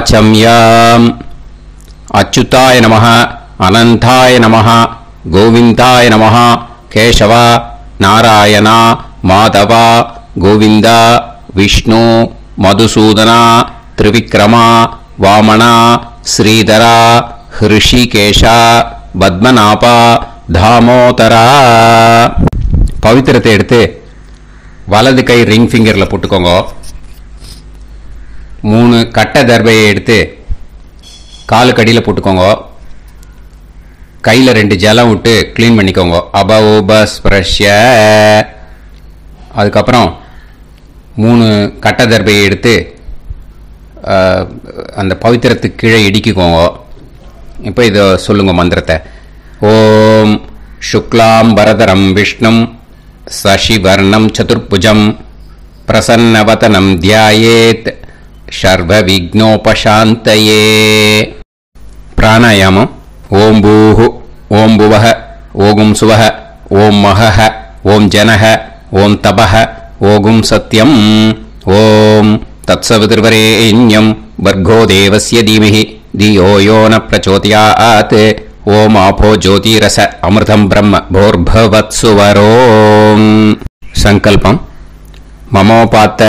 वाचम्याम् अच्युताय नमः अनंताय नमः गोविंदाय नमः केशव नारायण माधव गोविंद विष्णु मधुसूदन त्रिविक्रम वामन श्रीधर ऋषिकेश पद्मनाभ दामोदर पवित्रத்தை எடுத்து வலது கை ரிங் ஃபிங்கர்ல போட்டுக்கோங்க. 3 கட்ட தர்பையை எடுத்து காலுக்கு அடியில் போட்டுக்கோங்க. கையில் 2 ஜலம் விட்டு க்ளீன் பண்ணிக்கோங்க. அபஓபஸ்பிரஷ்ய. அதுக்கப்புறம் 3 கட்ட தர்பையை எடுத்து அந்த பவித்திரத்துக்கு கீழே இடிக்கிக்கோங்க. இப்போ இதை சொல்லுங்க மந்திரத்தை. ஓம் சுக்லாம் வரதரம் விஷ்ணும் சசிவர்ணம் சதுர்புஜம் பிரசன்னவதனம் தியாயேத் சர்வ விக்னோபசாந்தயே. பிராணாயாமம். ஓம் பூஹு ஓம் புவஹ ஓகும் சுவஹ ஓம் மஹஹ ஓம் ஜனஹ ஓம் தபஹ ஓகும் சத்யம் ஓம் தத்சவிதுர்வரேண்யம் வர்கோ தேவஸ்ய தீமஹி தியோ யோ ந பிரச்சோதயாத் ஓம் ஆபோ ஜோதிரச அமிர்தம் பிரம்ம போர்பவத்சுவரோம். சங்கல்பம். மமோபாத்த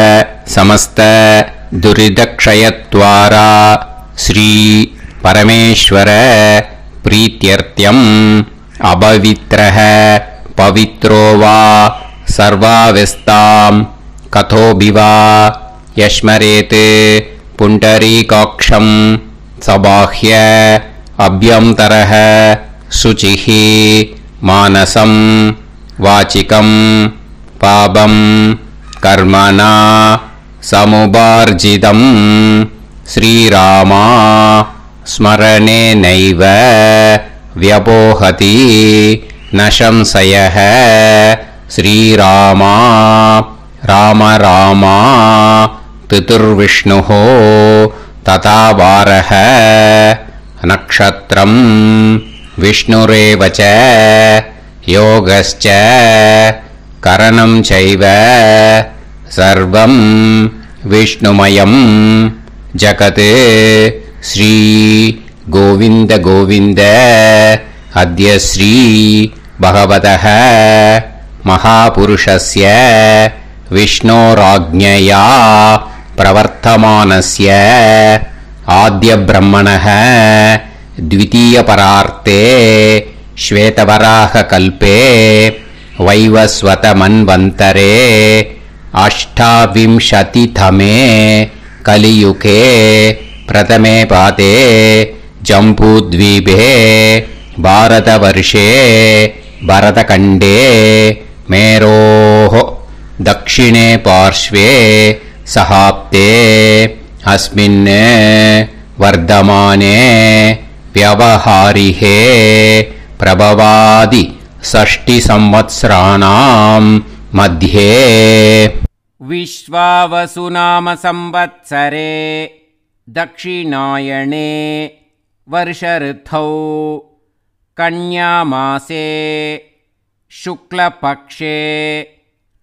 சமஸ்த துரிதக்ஷயத்வாரா ஸ்ரீ பரமேஸ்வர प्रीत्यर्थ्यम् अपवित्रः पवित्रो वा सर्वावस्थां कथोऽभिवा यस्मरेत् पुण्डरीकाक्षं सबाह्य अभ्यन्तरः शुचिः मानसं वाचिकं पापं कर्मणा समुपार्जितं श्रीरामा स्मरणे नैव व्यपोहति न संशयः. श्रीरामा राम रामा पितुर्विष्णुः तथा वारः नक्षत्रं विष्णुरेव च योगश्च करणं चैव सर्वं विष्णुमयं जगत्. श्री गोविंद गोविंद अद्य श्री भगवतः महापुरुषस्य विष्णोराज्ञया प्रवर्तमानस्य आद्यब्रह्मणः द्वितीयपरार्थे श्वेतवराहकल्पे वैवस्वतमन्वन्तरे अष्टाविंशतितमे कलियुगे प्रथमे पादे जम्बूद्वीपे भारतवर्षे भरतखण्डे मेरोः दक्षिणे पार्श्वे सहाब्दे अस्मिन् वर्धमाने व्यवहारिहे प्रभवादि षष्टिसंवत्सराणां मध्ये विश्वावसुनाम संवत्सरे दक्षिणायणे वर्षऋतौ कन्यामासे शुक्लपक्षे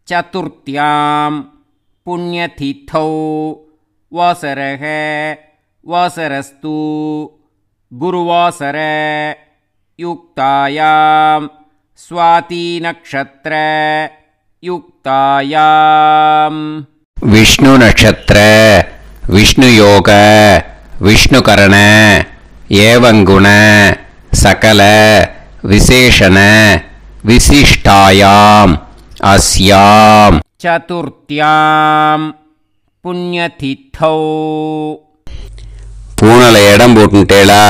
चतुर्थ्यां पुण्यतिथौ वासरः वासरस्तु गुरुवासर युक्तायां स्वातिनक्षत्र युक्तायां विष्णु नक्षत्र विष्णु योग विष्णुकरण एवं गुण सकल विशेषण विशिष्टायाम् अस्याम् चतुर्थ्यां पुण्यतिथौ. பூனல இடம் போட்டுட்டேளா?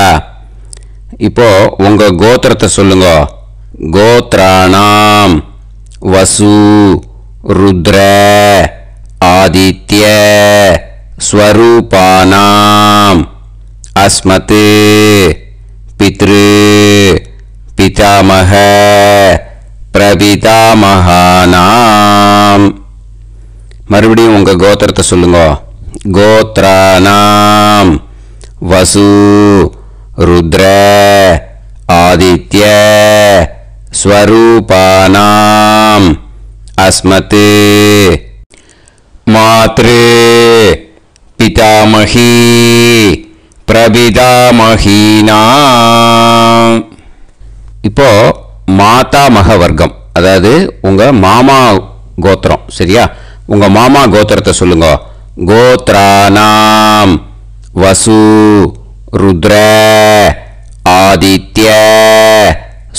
இப்போ உங்க கோத்திரத்தை சொல்லுங்க. கோத்ராணாம் வசு ருத்ர ஆதித்ய ஸ்வரூபானாம் அஸ்மத் பித்ரு பிதாமக பிரபிதாமகானாம். மறுபடியும் உங்க கோத்திரத்தை சொல்லுங்க. கோத்ராணாம் வசு ருத்ர ஆதித்ய ஸ்வரூபானாம் அஸ்மத் மாத்ரு பிதாமகி பிரபிதாமஹீனா. இப்போ மாதாமக வர்க்கம், அதாவது உங்க மாமா கோத்திரம். சரியா? உங்க மாமா கோத்திரத்தை சொல்லுங்க. கோத்ரானாம் வசு ருத்ர ஆதித்ய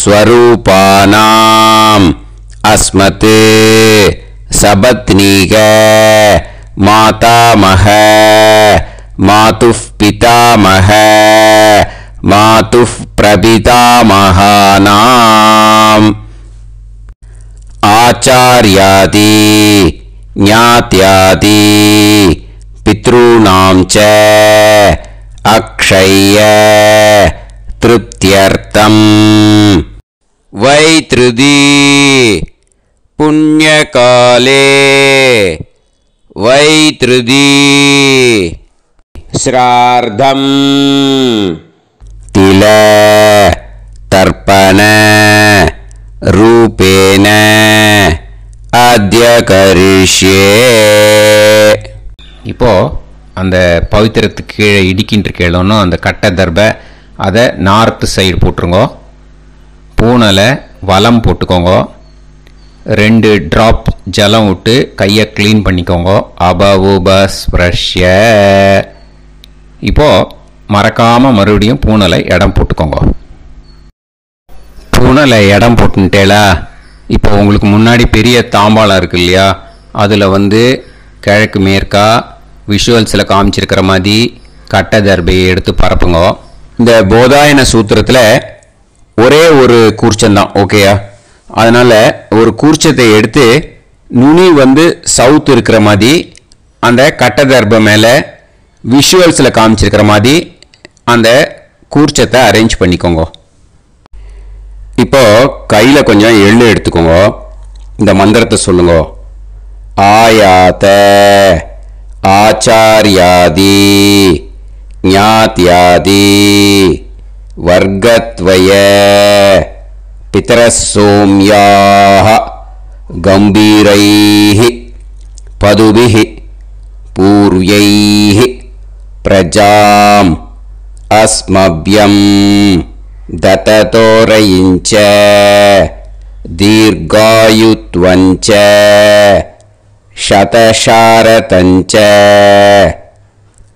ஸ்வரூபானாம் அஸ்மத் சபத்னீக மாதாமக மாதுஃப் பிதாமக மாதுஃப் பிரபிதாமகானாம் ஆச்சார்யாதி ஞாத்யாதி பித்ருணாம் ச அக்ஷய திருப்தியர்த்தம் வைத்ருதி புண்ணியகாலே வைத்ருதி ஸ்ரார்த்தம் தில தர்ப்பண ரூபேன அத்ய கரிஷ்யே. இப்போ அந்த பவித்திரத்துக்கு கீழே இடிக்கின்ற கேளோன்னு அந்த கட்டை தர்பை அதை நார்த்து சைடு போட்டுருங்க. பூனலை வலம் போட்டுக்கோங்க. 2 ட்ராப் ஜலம் விட்டு கையை க்ளீன் பண்ணிக்கோங்க. அபவுபஸ்ப்ரஷ்ய. இப்போ மறக்காமல் மறுபடியும் பூனலை இடம் போட்டுக்கோங்க. பூனலை இடம் போட்டுட்டேலா? இப்போ உங்களுக்கு முன்னாடி பெரிய தாம்பாளம் இருக்கு இல்லையா, அதில் கிழக்கு மேற்கா விஷுவல்ஸில் காமிச்சிருக்கிற மாதிரி கட்டை தர்பையை எடுத்து பரப்புங்க. இந்த போதாயன சூத்திரத்தில் ஒரே ஒரு கூர்ச்சந்தான், ஓகேயா? அதனால் ஒரு கூர்ச்சத்தை எடுத்து நுனி சவுத் இருக்கிற மாதிரி அந்த கட்டை தர்பை மேலே விஷுவல்ஸில் காமிச்சிருக்கிற மாதிரி அந்த கூர்ச்சத்தை அரேஞ்ச் பண்ணிக்கோங்க. இப்போ கையில் கொஞ்சம் எள்ளு எடுத்துக்கோங்க. இந்த மந்திரத்தை சொல்லுங்க. ஆயாத ஆச்சார்யாதி ஞாத்யாதி வர்கத்வய பிதரசோம்யாஹ கம்பீரைஹி பதுபிஹி பூர்வைஹி பிரஜாம் அஸ்மப்யம் தததோரயிஞ்ச தீர்காயுத்வஞ்ச சதசாரதஞ்ச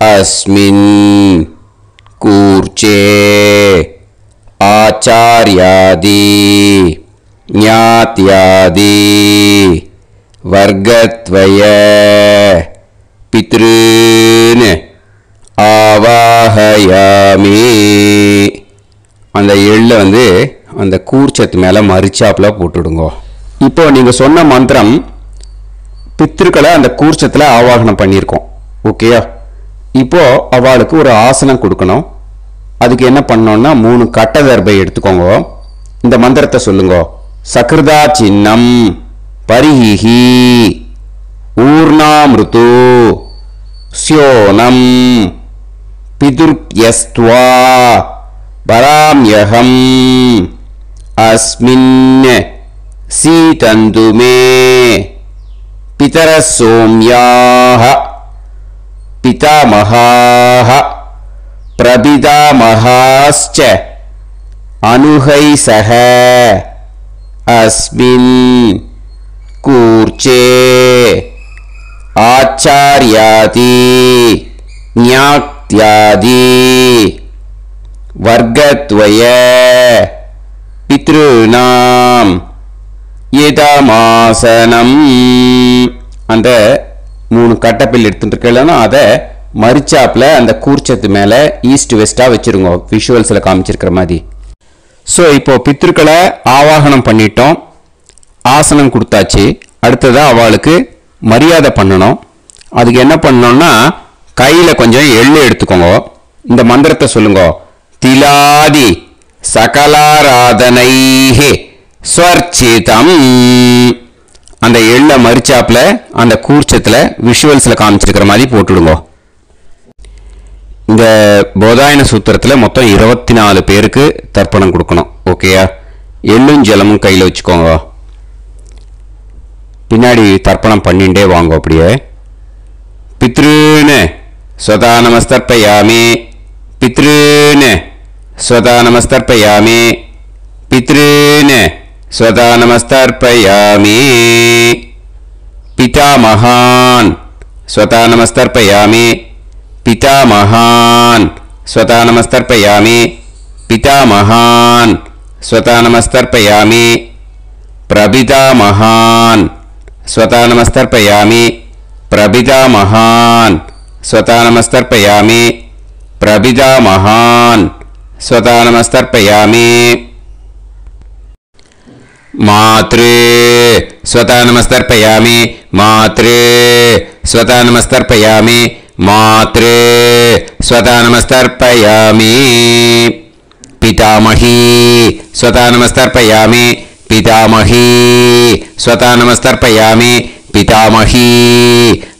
அஸ்மின் கூர்ச்சே ஆச்சார்யாதி ஞாத்யாதி வர்கத்வய பித்ருன் ஆவாஹயாமி. அந்த எள்ளை அந்த கூர்ச்சத்து மேலே மரிச்சாப்பில் போட்டுடுங்க. இப்போ நீங்கள் சொன்ன மந்திரம் பித்ருக்களை அந்த கூர்ச்சத்தில் ஆவாகனம் பண்ணியிருக்கோம், ஓகேயா? இப்போ அவளுக்கு ஒரு ஆசனம் கொடுக்கணும். அதுக்கு என்ன பண்ணோம்னா 3 கட்டை தர்பை எடுத்துக்கோங்க. இந்த மந்திரத்தை சொல்லுங்க. சக்ருதா சின்னம் பரிஹி ஊர்ணாமிருத்து ஸ்யோனம் பிதுர்யஸ்த்வா பராம்யகம் அஸ்மின் சீதந்து மே பிதரசோம்யாஹ பிதாமஹாஹ பிரபிதாமஹாஸ்ச அனுஹைசஹ அஸ்மின் கூர்ச்சே ஆச்சார்யாதி ஞாத்யாதி வர்கத்வய பித்ருநாம் இதமாசனம். அந்த 3 கட்டப்பில் எடுத்துட்டு இருக்கலன்னா அதை மரிச்சாப்பில் அந்த கூர்ச்சத்து மேலே ஈஸ்ட் வெஸ்டாக வச்சுருங்க, விஷுவல்ஸில் காமிச்சிருக்கிற மாதிரி. ஸோ இப்போ பித்ருக்களை ஆவாகனம் பண்ணிட்டோம், ஆசனம் கொடுத்தாச்சு. அடுத்ததாக அவளுக்கு மரியாதை பண்ணணும். அதுக்கு என்ன பண்ணணும்னா கையில் கொஞ்சம் எள்ளு எடுத்துக்கோங்க. இந்த மந்திரத்தை சொல்லுங்க. திலாதி சகலாராதனைஹி ஸ்வர்ச்சிதம். அந்த எள்ள மரிச்சாப்பில் அந்த கூர்ச்சத்தில் விஷுவல்ஸில் காமிச்சிருக்கிற மாதிரி போட்டுடுங்க. இந்த போதாயன சூத்திரத்தில் மொத்தம் 24 பேருக்கு தர்ப்பணம் கொடுக்கணும், ஓகேயா? எள்ளும் ஜலமும் கையில் வச்சுக்கோங்க. பின்னாடி தர்ப்பணம் பண்ணிண்டே வாங்க. அப்படியே பித்ருன்னு ஸ்வதா நமஸ்தர்ப்பயாமி पितॄन् स्वतः नमस्तर्पयामि पितॄन् स्वतः नमस्तर्पयामि पितामहान् स्वतः नमस्तर्पयामि पितामहान् स्वतः नमस्तर्पयामि पितामहान् स्वतः नमस्तर्पयामि प्रपितामहान् स्वतः नमस्तर्पयामि प्रपितामहान् स्वतः नमस्तर्पयामि प्रपितामहान् स्वतः नमस्तर्पयामि मातृ स्वतः नमस्तर्पयामि मातृ स्वतः नमस्तर्पयामि मातृ स्वतः नमस्तर्पयामि पितामही स्वतः नमस्तर्पयामि पितामही स्वतः नमस्तर्पयामि पितामही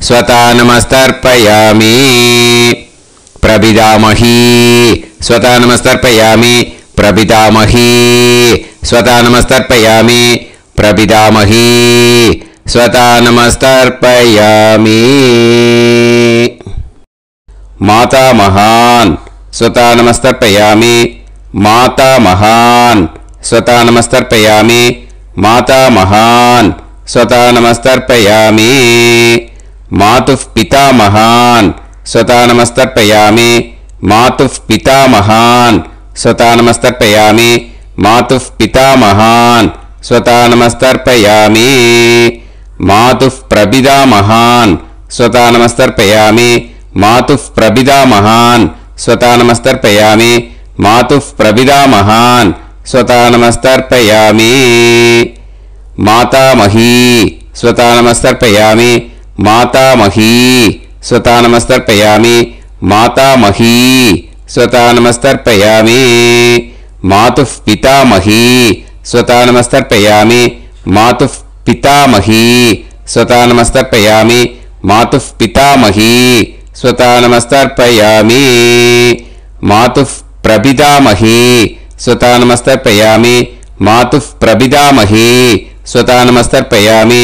स्वतः नमस्तर्पयामि प्रपितामही स्वतः नमस्तर्पयामि प्रपितामही स्वतः नमस्तर्पयामि प्रपितामही स्वतः नमस्तर्पयामि मातामहान् स्वतः नमस्तर्पयामि मातामहान् स्वतः नमस्तर्पयामि मातामहान् स्वतः नमस्तर्पयामि मातुः पितामहान् स्वतः नमस्तर्पयामि मातुः पितामहान् स्वतः नमस्तर्पयामि मातुः पितामहान् स्वतः नमस्तर्पयामि मातुः प्रपितामहान् स्वतः नमस्तर्पयामि मातुः प्रपितामहान् स्वतः नमस्तर्पयामि मातुः प्रपितामहान् स्वतः नमस्तर्पयामि मातामही स्वतः नमस्तर्पयामि मातामही स्वतः नमस्तर्पयामि मातामही स्वतः नमस्तर्पयामि मातुः पितामही स्वतः नमस्तर्पयामि मातुः पितामही स्वतः नमस्तर्पयामि मातुः पितामही स्वतः नमस्तर्पयामि मातुः प्रपितामही स्वतः नमस्तर्पयामि मातुः प्रपितामही स्वतः नमस्तर्पयामि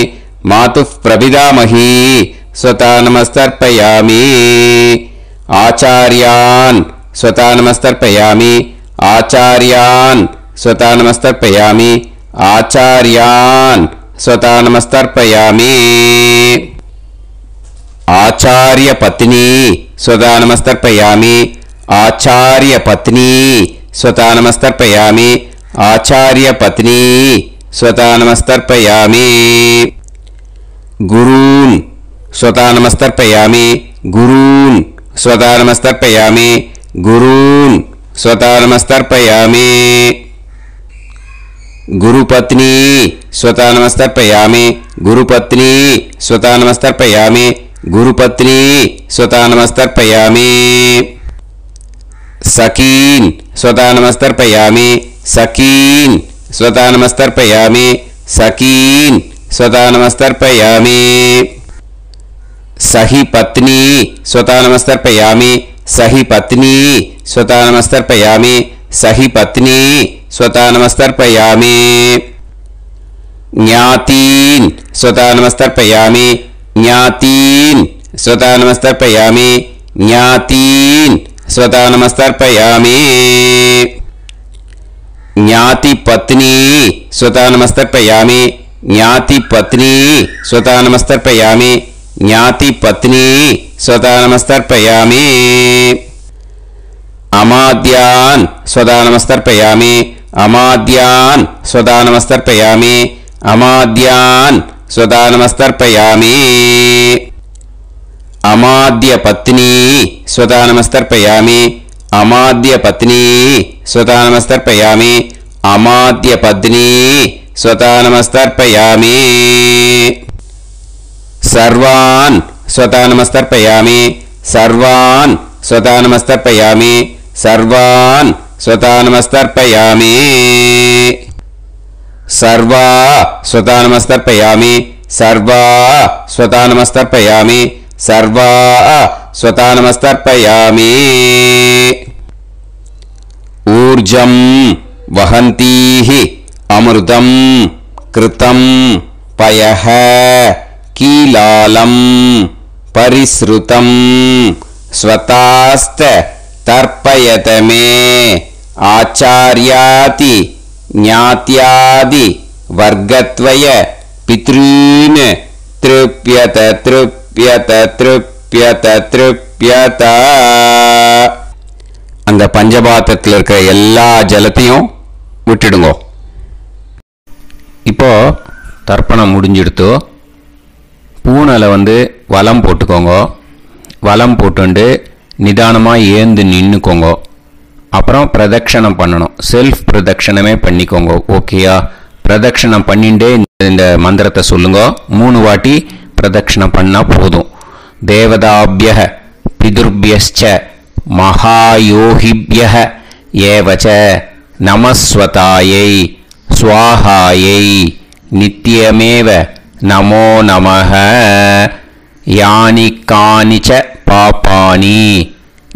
मातुः प्रपितामही स्वतः नमस्तर्पयामि आचार्यान् स्वतः नमस्तर्पयामि आचार्यान् स्वतः नमस्तर्पयामि आचार्यान् स्वतः नमस्तर्पयामि आचार्यपत्नी स्वतः नमस्तर्पयामि आचार्यपत्नी स्वतः नमस्तर्पयामि आचार्यपत्नी स्वतः नमस्तर्पयामि गुरून् स्वतः नमस्तर्पयामि गुरून् स्वतः नमस्तर्पयामि गुरून् स्वतः नमस्तर्पयामि गुरुपत्नी स्वतः नमस्तर्पयामि गुरुपत्नी स्वतः नमस्तर्पयामि गुरुपत्नी स्वतः नमस्तर्पयामि सखीन् स्वतः नमस्तर्पयामि सखीन् स्वतः नमस्तर्पयामि सखीन् स्वतः नमस्तर्पयामि सही पत्नी स्वतः नमस्तर्पयामि सही पत्नी स्वतः नमस्तर्पयामि सही पत्नी स्वतः नमस्तर्पयामि ज्ञातीन् स्वतः नमस्तर्पयामि ज्ञातीन् स्वतः नमस्तर्पयामि ज्ञातीन् स्वतः नमस्तर्पयामि ज्ञातिपत्नी स्वतः नमस्तर्पयामि ज्ञातिपत्नी स्वतः नमस्तर्पयामि ज्ञातिपत्नी स्वतः नमस्तर्पयामि अमाद्यान् स्वतः नमस्तर्पयामि अमाद्यान् स्वतः नमस्तर्पयामि अमाद्यान् स्वतः नमस्तर्पयामि अमाद्यपत्नी स्वतः नमस्तर्पयामि अमाद्यपत्नी स्वतः नमस्तर्पयामि अमाद्यपत्नी स्वतः नमस्तर्पयामि सर्वान् स्वतः नमस्तर्पयामि सर्वान् स्वतः नमस्तर्पयामि सर्वान् स्वतः नमस्तर्पयामि सर्वा स्वतः नमस्तर्पयामि सर्वा स्वतः नमस्तर्पयामि सर्वा स्वतः नमस्तर्पयामि ऊर्जं वहन्तीः अमृतं कृतं पयः कीलालं परिसृतं स्वतास्त தர்ப்பயத மே ஆச்சார்யாதி ஞாத்யாதி வர்க்கத்வய பித்ரீன் த்ருப்யத த்ருப்யத த்ருப்யத த்ருப்யத. அந்த பஞ்சபாத்திரத்தில் இருக்கிற எல்லா ஜலத்தையும் விட்டுடுங்கோ. இப்போ தர்ப்பணம் முடிஞ்சிடுத்தோ பூனலை வலம் போட்டுக்கோங்க. வலம் போட்டுண்டு நிதானமாக ஏந்து நின்றுக்கோங்க. அப்புறம் பிரதட்சணம் பண்ணணும். செல்ஃப் பிரதட்சணமே பண்ணிக்கோங்க. ஓகேயா? பிரதட்சணம் பண்ணிண்டே இந்த மந்திரத்தை சொல்லுங்க. 3 வாட்டி பிரதட்சணம் பண்ணால் போதும். தேவதாபிய பிதுர்பியச்ச மகாயோகிபிய ஏவச்ச நமஸ்வதாயை ஸ்வாஹாயை நித்யமேவ நமோ நமஹ. யானி கானிச்ச பாபானி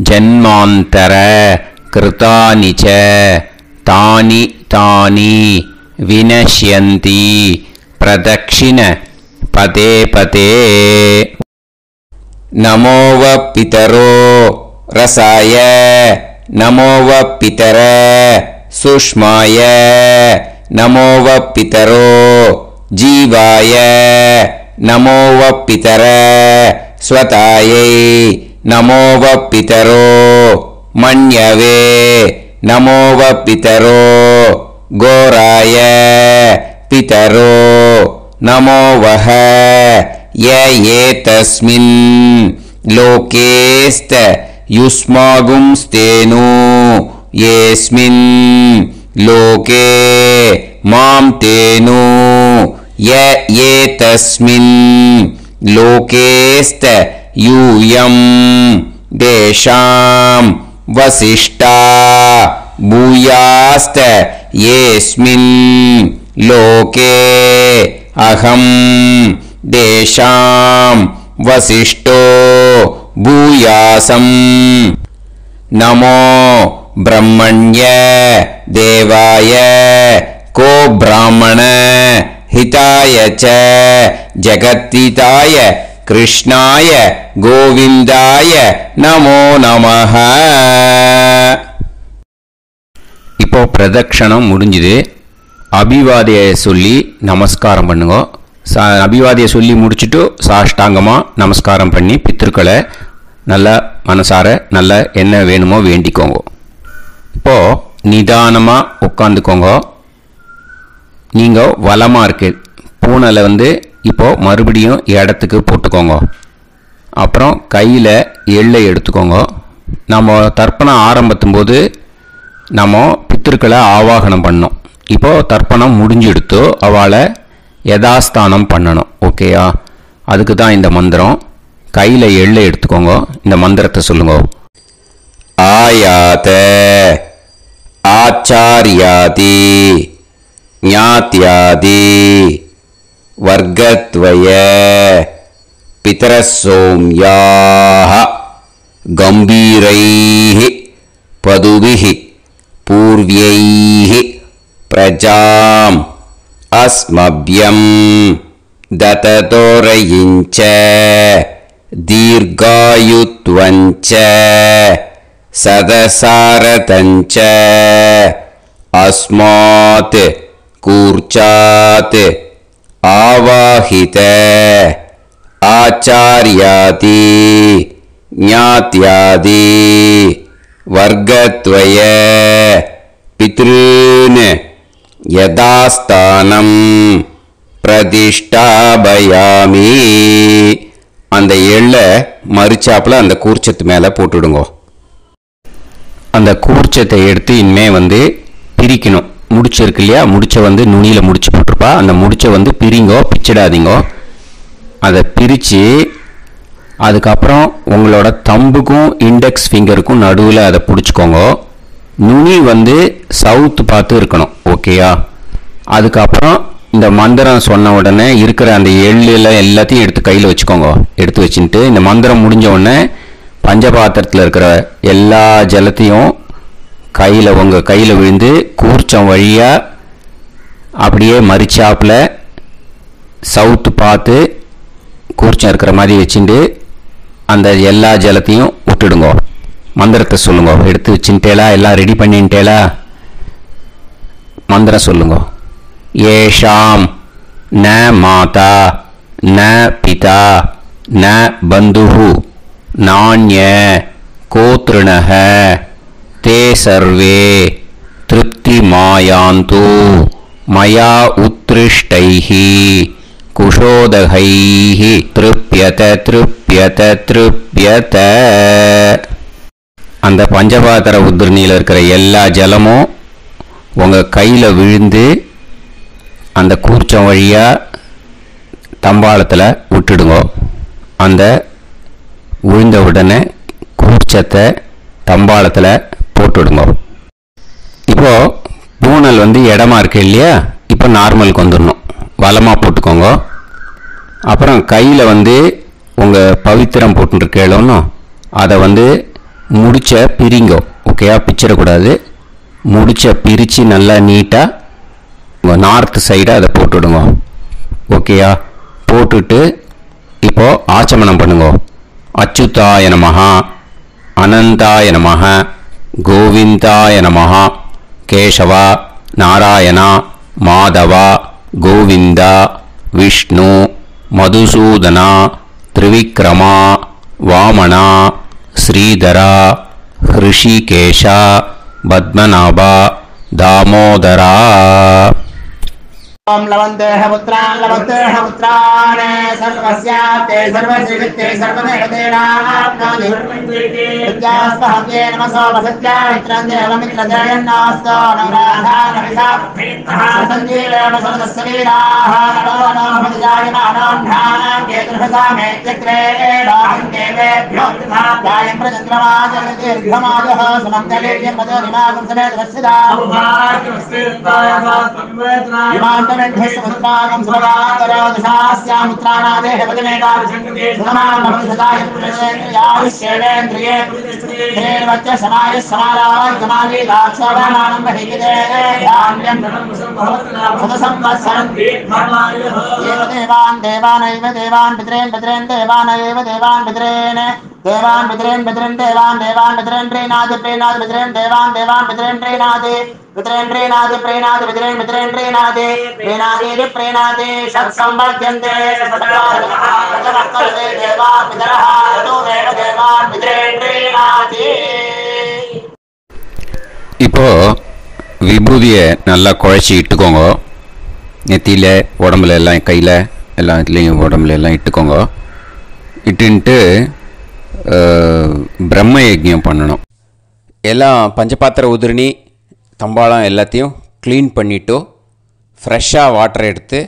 ஜன்மாந்தர கிருதானி ச தானி தானி வினஷ்யந்தி பிரதக்ஷிண பதே பதே. நமோவ பிதரோ ரசாய நமோவ பிதர சுஷ்மாய நமோவ பிதரோ ஜீவாய நமோவ பிதர ஸ்வதாயை நமோவ பிதரோ மன்யவே நமோவ பிதரோ கோராய பிதரோ நமோவஹ. ஏதஸ்மின் லோகேஸ்த யுஸ்மாகும்ஸ்தேனு ஏஸ்மின் லோகே மாம் தேனு. ஏதஸ்மின் லோகேஸ்த யூயம் தேஷாம் வசிஷ்டா பூயாஸ்த ஏஸ்மின் லோகே அகம் தேஷாம் வசிஷ்டோ பூயாசம். நமோ பிரம்மண்ய தேவாய கோ பிராமண ஹிதாய ச ஜகத்ஹிதாய கிருஷ்ணாய கோவிந்தாய நமோ நமஹ. இப்போ பிரதட்சணம் முடிஞ்சுது. அபிவாதியை சொல்லி நமஸ்காரம் பண்ணுங்க. அபிவாதியை சொல்லி முடிச்சுட்டு சாஷ்டாங்கமாக நமஸ்காரம் பண்ணி பித்ருக்களை நல்லா மனசார நல்லா என்ன வேணுமோ வேண்டிக்கோங்க. இப்போது நிதானமாக உட்காந்துக்கோங்க. நீங்கள் வலமாக இருக்கு பூனலை இப்போது மறுபடியும் இடத்துக்கு போட்டுக்கோங்க. அப்புறம் கையில் எள்ளை எடுத்துக்கோங்க. நம்ம தர்ப்பணம் ஆரம்பிக்கும் போது நம்ம பித்திருக்களை ஆவாகனம் பண்ணோம். இப்போது தர்ப்பணம் முடிஞ்செடுத்து அவளை யதாஸ்தானம் பண்ணணும். ஓகேயா? அதுக்கு தான் இந்த மந்திரம். கையில் எள்ளை எடுத்துக்கோங்க. இந்த மந்திரத்தை சொல்லுங்க. ஆயாத ஆச்சாரியாதி ஞாத்யாதி வர்க்கத்வய பிதரசோம்யாஹ கம்பீரைஹ பதுபிஹ பூர்வ்யைஹ பிரஜாம் அஸ்மப்யம் தததோரயிஞ்ச தீர்காயுத்வஞ்ச சதசாரதஞ்ச அஸ்மாத் கூர்ச்சாத் ஆவாஹித ஆச்சார்யாதி ஞாத்யாதி வர்க்கத்வய பித்ருன் யதாஸ்தானம் பிரதிஷ்டாபயாமி. அந்த எள்ளை மறிச்சாப்பில் அந்த கூர்ச்சத்து மேலே போட்டுடுங்க. அந்த கூர்ச்சத்தை எடுத்து இனிமே பிரிக்கணும். முடிச்சு இருக்கு இல்லையா? முடிச்சை நுனியில் முடிச்சு போட்டிருப்பா. அந்த முடிச்சை பிரிங்கோ, பிச்சிடாதீங்கோ. அதை பிரித்து அதுக்கப்புறம் உங்களோட தம்புக்கும் இண்டெக்ஸ் ஃபிங்கருக்கும் நடுவில் அதை பிடிச்சிக்கோங்க. நுனி சவுத்து பார்த்து இருக்கணும். ஓகேயா? அதுக்கப்புறம் இந்த மந்திரம் சொன்ன உடனே இருக்கிற அந்த எள்ளில் எல்லாத்தையும் எடுத்து கையில் வச்சுக்கோங்க. எடுத்து வச்சுட்டு இந்த மந்திரம் முடிஞ்ச உடனே பஞ்சபாத்திரத்தில் இருக்கிற எல்லா ஜலத்தையும் உங்கள் கையில் விழுந்து கூர்ச்சம் வழியாக அப்படியே மறிச்சாப்பில் சவுத்து பார்த்து கூர்ச்சம் இருக்கிற மாதிரி வச்சுட்டு அந்த எல்லா ஜலத்தையும் விட்டுடுங்க. மந்திரத்தை சொல்லுங்க. எடுத்து வச்சுட்டேலா? எல்லாம் ரெடி பண்ணிட்டேலா? மந்திரம் சொல்லுங்க. ஏஷாம் ந மாதா ந பிதா ந பந்துஹு நாண்ய கோத்ருணஹ தே சர்வே திருப்திமாயாந்து மயா உத்ருஷ்டைஹி குஷோதகைஹி திருப்யத திருப்யத திருப்யத. அந்த பஞ்சபாத்திர உத்ரணியில் இருக்கிற எல்லா ஜலமும் உங்கள் கையில் விழுந்து அந்த கூர்ச்சம் வழியாக தம்பாளத்தில் விட்டுடுங்க. அந்த விழுந்த உடனே கூர்ச்சத்தை தம்பாளத்தில் போட்டுடுங்க. இப்போது பூனல் இடமா இருக்கு இல்லையா? இப்போ நார்மலுக்கு வந்துடணும். வலமாக போட்டுக்கோங்க. அப்புறம் கையில் உங்கள் பவித்திரம் போட்டுருக்கேளோன்னு அதை முடிச்ச பிரிங்கோ. ஓகேயா? பிச்சிடக்கூடாது. முடிச்ச பிரித்து நல்லா நீட்டாக உங்கள் நார்த் சைடை அதை போட்டுவிடுங்க. ஓகேயா? போட்டுட்டு இப்போது ஆச்சமனம் பண்ணுங்க. அச்சுதாய நமஹ, அனந்தாய நமஹ, கோவிந்தாய நமஹ, கேசவா, நாராயணா, மாதவா, கோவிந்தா, விஷ்ணு, மதுசூதனா, திரிவிக்ரமா, வாமனா, ஸ்ரீதரா, ஹிருஷிகேஷா, பத்மநாபா, தாமோதரா. ओम लवन्तेह पुत्रान् सर्वस्याते सर्वश्रीवित्ते सर्वदेवतेनाप्नोति विद्यास्महव्ये नमसो वसत्या मित्रं देवमित्रजयन्नास्तो नवराधानविषाभीतः सञ्जीवेन सर्वस्वीराः नमो नमोऽजायमानोऽन्धानां केतुर्हसामेत्यग्रे राहं देवेभ्यो गायं प्रचन्द्रमाजगदीर्घमाजः समन्तलीर्यं मदोनिमागं समेत वत्सिदा ेन्द्रिये देवानैव देवान् पितॄन् पितॄन् देवानैव देवान् पितॄन् देवान् पितॄन् पितॄन् देवान् देवान् पितॄन् प्रीणाति प्रीणाति पितॄन् देवान् देवान् पितॄन् प्रीणाति पितॄन् प्रीणाति प्रीणाति पितॄन् पितॄन् प्रीणाति प्रीणाति प्रीणाति षट्संवर्ध्यन्ते देवा पितरः ततोमेव देवान् पितॄन् प्रीणाति. இப்போ விபூதியை நல்லா குழைச்சி இட்டுக்கோங்க. நெத்தியில், உடம்புல எல்லாம், கையில் எல்லாம் இதுலேயும் உடம்புல எல்லாம் இட்டுக்கோங்க. இட்டுன்ட்டு பிரம்ம யஜ்ஞம் பண்ணணும். எல்லாம் பஞ்சபாத்திர உதிரணி தம்பாளம் எல்லாத்தையும் க்ளீன் பண்ணிவிட்டு ஃப்ரெஷ்ஷாக வாட்டர் எடுத்து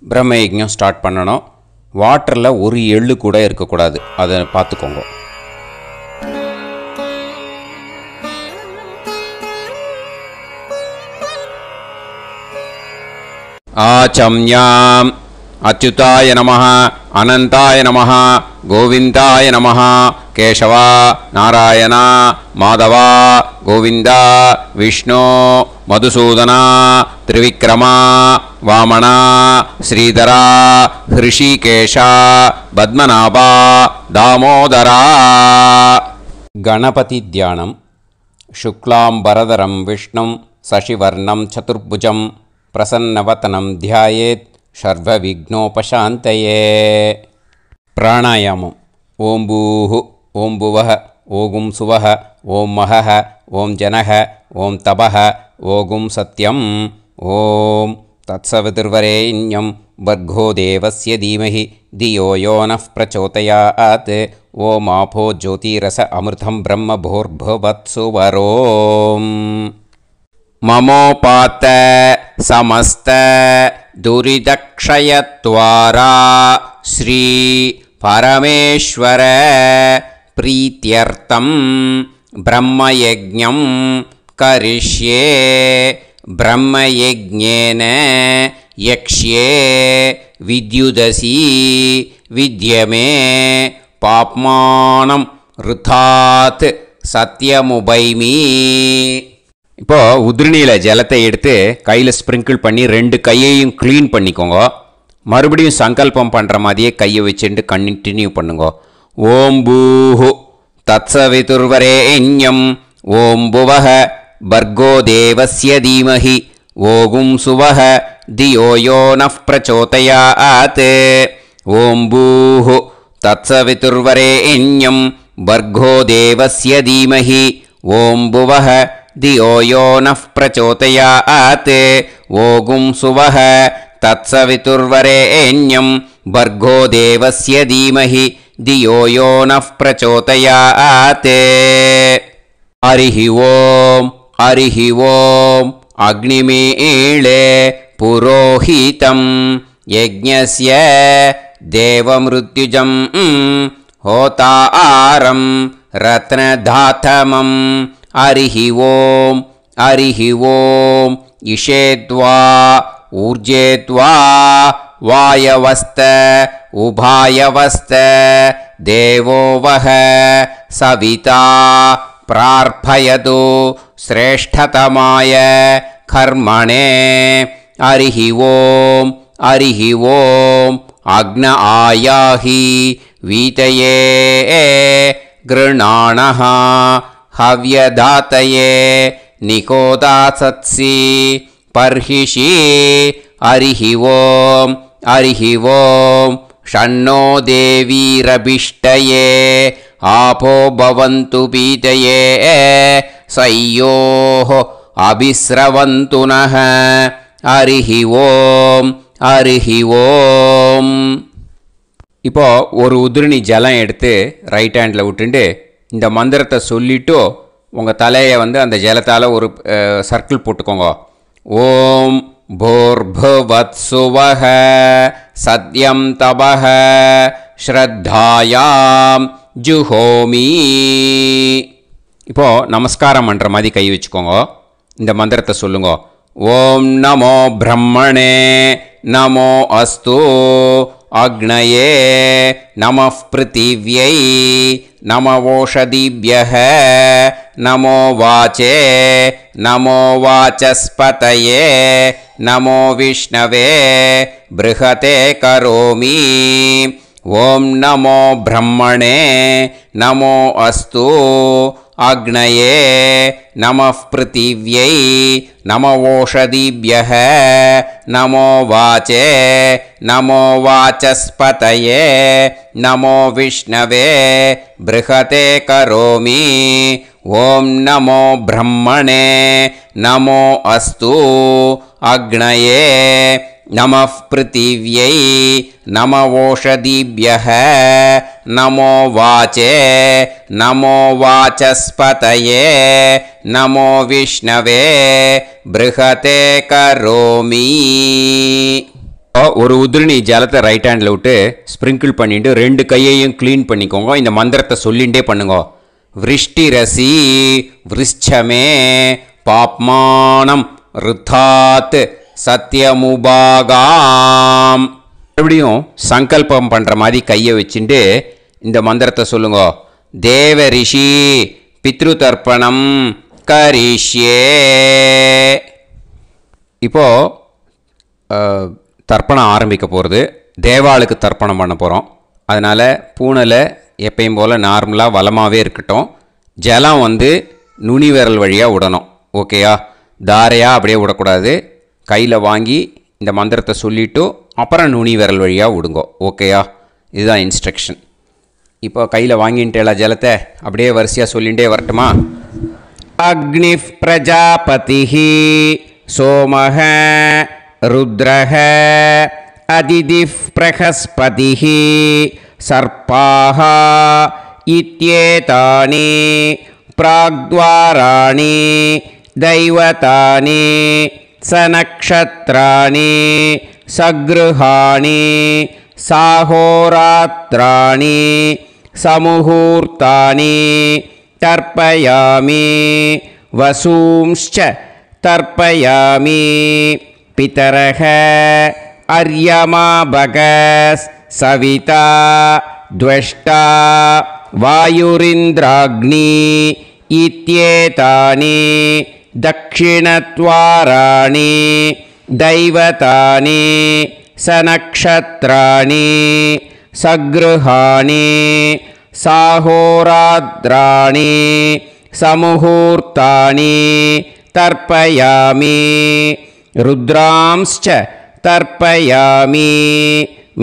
பிரம்ம யஜ்ஞம் ஸ்டார்ட் பண்ணணும். வாட்டரில் ஒரு எள்ளு கூட இருக்கக்கூடாது. அதை பார்த்துக்கோங்க. ஆச்சம்யாம் அச்சுதாய நமஹ, அனந்தாய நமஹ, கோவிந்தாய நமஹ, கேசவா, நாராயணா, மாதவா, கோவிந்தா, விஷ்ணு, மதுசூதனா, திரிவிக்ரமா, வாமனா, ஸ்ரீதரா, ஹிருஷிகேஷா, பத்மநாபா, தாமோதரா. கணபதி தியானம். சுக்லாம்பரதரம் விஷ்ணும் சசிவர்ணம் சதுர்புஜம் பிரசன்னவதனம் தியாயேத் சர்வவிக்னோபசாந்தயே. பிராணாயாமம். ஓம் பூஹு, ஓம் புவஹ, ஓகும் சுவஹ, ஓம் மஹஹ, ஓம் ஜனஹ, ஓம் தபஹ, ஓகும் சத்யம். ஓம் தத்சவிதுர்வரேண்யம் வர்கோ தேவஸ்ய தீமஹி தியோ யோ நः பிரச்சோதயாத். ஓம் ஆபோ ஜோதிரஸ அமிர்தம் பிரம்ம பூர்புவத்சு வரோம். மமோபாத்த சமஸ்த துரிதக்ஷயத்வாரா ஸ்ரீ பரமேஸ்வர பிரீத்யர்த்தம் பிரம்மயஜ்ஞம் கரிஷ்யே. பிரம்மயஜ்ஞேன யக்ஷ்யே வித்யுதசி வித்யமே பாப்மானம் ருதாத் சத்யமுபைமி. இப்போது உதிரணியில் ஜலத்தை எடுத்து கையில் ஸ்ப்ரிங்கிள் பண்ணி 2 கையையும் க்ளீன் பண்ணிக்கோங்க. மறுபடியும் சங்கல்பம் பண்ணுற மாதிரியே கையை வச்சுட்டு கண்டினியூ பண்ணுங்க. ஓம் பூஹு तत्सवितुर्वरेण्यं ॐ भुवः भर्गो देवस्य धीमहि ओगुं सुवः धियो यो नः प्रचोदयात् ॐ भूः तत्सवितुर्वरेण्यं भर्गो देवस्य धीमहि ॐ भुवः धियो यो नः प्रचोदयात् ओगुं सुवः तत्सवितुर्वरेण्यं भर्गो देवस्य धीमहि धियो यो नः प्रचोदयात् हरिः ॐ अग्निमीळे पुरोहितं यज्ञस्य देवमृत्युजं होतारं रत्नधातमं हरिः ॐ इषेत्वा ऊर्जेत्वा वायवस्त उभायवस्त देवो वः सविता प्रार्थयतु श्रेष्ठतमाय कर्मणे हरिः ॐ अग्न आयाहि वीतये गृणाणः हव्यदातये निकोदासत्सि पर्हिषि हरिः ॐ षण्णो देवीरभिष्टये आपो भवन्तु पीतये सयोः अभिस्रवन्तु नः हरिः ॐ இப்போ ஒரு உதிரணி ஜலம் எடுத்து ரைட் ஹேண்டில் விட்டுண்டு இந்த மந்திரத்தை சொல்லிவிட்டு உங்கள் தலையை வந்து அந்த ஜலத்தால் ஒரு சர்க்கிள் போட்டுக்கோங்க. ஓம் भूर्भुवत्सुवः सत्यं तपः ஸ்ரத்தாயாம் ஜுஹோமி. இப்போது நமஸ்காரம் பண்ணுற மாதிரி கை வச்சுக்கோங்க. இந்த மந்திரத்தை சொல்லுங்க. ஓம் நமோ பிரம்மணே நமோ அஸ்து அக்னயே நமः பிருத்திவ்யை நமவோஷதிभ्यः நமோ வாச்சே நமோ வாசஸ்பதயே நமோ விஷ்ணவே ப்ருஹதே கரோமி. ஓம் நமோ பிரம்மணே நமோ அஸ்து அக்னயே நமः பிருத்திவ்யை நமவோஷதிभ्यः நமோ வாச்சே நமோ வாசஸ்பதயே நமோ விஷ்ணவே ப்ருஹதே கரோமி. ஓம் நமோ பிரம்மணே நமோ அஸ்து அக்னயே நமः பிருத்திவ்யை நமவோஷதிभ्यः நமோ வாச்சே நமோ வாசஸ்பதயே நமோ விஷ்ணவே ப்ருஹதே கரோமி. ஒரு உதிரணி ஜலத்தை ரைட் ஹேண்டில் விட்டு ஸ்ப்ரிங்கிள் பண்ணிட்டு ரெண்டு கையையும் க்ளீன் பண்ணிக்கோங்க. இந்த மந்திரத்தை சொல்லிகிட்டே பண்ணுங்க. விருஷ்டிரசி விருஷ்சமே பாப்மானம் ருத்தாத் சத்யமுபாகாம். மறுபடியும் சங்கல்பம் பண்ணுற மாதிரி கையை வச்சுட்டு இந்த மந்திரத்தை சொல்லுங்க. தேவ ரிஷி பித்ரு தர்ப்பணம் கரிஷ்யே. இப்போது தர்ப்பணம் ஆரம்பிக்க போகிறது. தேவாளுக்கு தர்ப்பணம் பண்ண போகிறோம். அதனால் பூனலை எப்பயும் போல் நார்மலாக வளமாகவே இருக்கட்டும். ஜலம் வந்து நுனி விரல் வழியாக விடணும். ஓகேயா? தாரையாக அப்படியே விடக்கூடாது. கையில் வாங்கி இந்த மந்திரத்தை சொல்லிவிட்டு அப்புறம் நுனி விரல் வழியாக விடுங்க. ஓகேயா? இதுதான் இன்ஸ்ட்ரக்ஷன். இப்போ கையில் வாங்கிட்டேலா ஜலத்தை அப்படியே வரிசையாக சொல்லிகிட்டே வரட்டுமா? அக்னி பிரஜாபதிஹி சோமஹ ருத்ரஹ அதிதிஃப் பிரகஸ்பதிஹி சர்ப்பாஹ இத்யேதானி பிராக்த்வாராணி தைவதானி சநக்ஷத்ராணி சக்ருஹாணி சாஹோராத்ராணி சமுஹூர்த்தானி தர்ப்பயாமி வசூம்ச்ச தர்ப்பயாமி. பிதரஹ அர்யமா பகஸ் சவிதா த்வஷ்டா வாயுரிந்திராக்னி இத்யேதானி தக்ஷிணத்வாராணி தைவதானி சநக்ஷத்ராணி சக்ருஹாணி साहोरात्राणि समुहूर्तानि तर्पयामि रुद्रांश्च तर्पयामि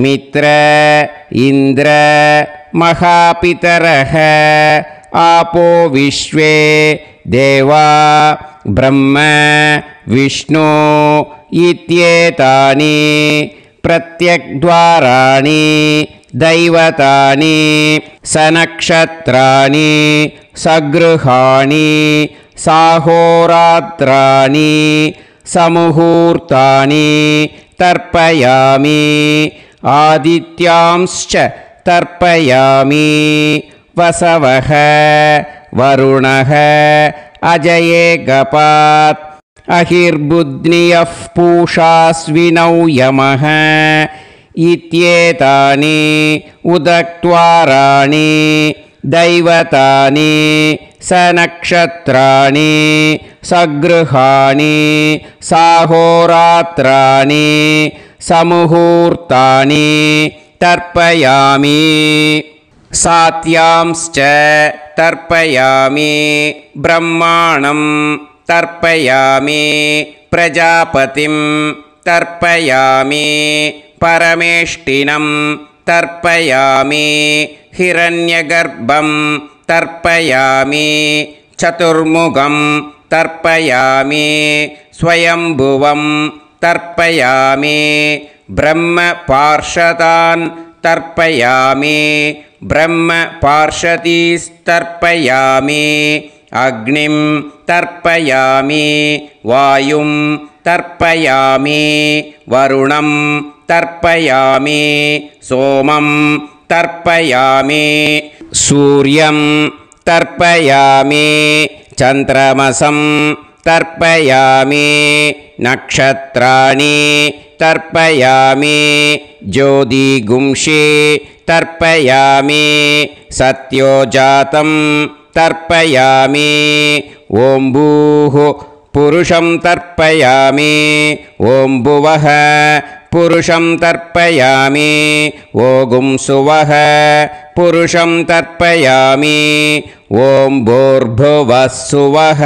मित्र इन्द्र महापितरः आपो विश्वे देवा ब्रह्म विष्णु इत्येतानि प्रत्यग्द्वाराणि दैवतानि सनक्षत्राणि सगृहाणि साहोरात्राणि समुहूर्तानि तर्पयामि आदित्यांश्च तर्पयामि वसवः वरुणः अजयेगपात् अहिर्बुध्नियः पूषास्विनौ यमः इत्येतानि उदक्त्वाराणि दैवतानि सनक्षत्राणि सगृहाणि साहोरात्राणि समुहूर्तानि तर्पयामि सात्यांश्च तर्पयामि ब्रह्माणं तर्पयामि प्रजापतिं तर्पयामि परमेष्टिनं तर्पयामि हिरण्यगर्भं तर्पयामि चतुर्मुखं तर्पयामि स्वयंभुवं तर्पयामि ब्रह्मपार्षदान् तर्पयामि ब्रह्मपार्षदीस्तर्पयामि अग्निं तर्पयामि वायुं तर्पयामि वरुणं तर्पयामि सोमं तर्पयामि सूर्यं तर्पयामि चन्द्रमसं तर्पयामि नक्षत्राणि तर्पयामि ज्योतिगुंषि तर्पयामि सत्योजातं तर्पयामि ॐ भूः पुरुषं तर्पयामि ॐ भुवः पुरुषं तर्पयामि ॐ सुवः पुरुषं तर्पयामि ॐ भूर्भुवः सुवः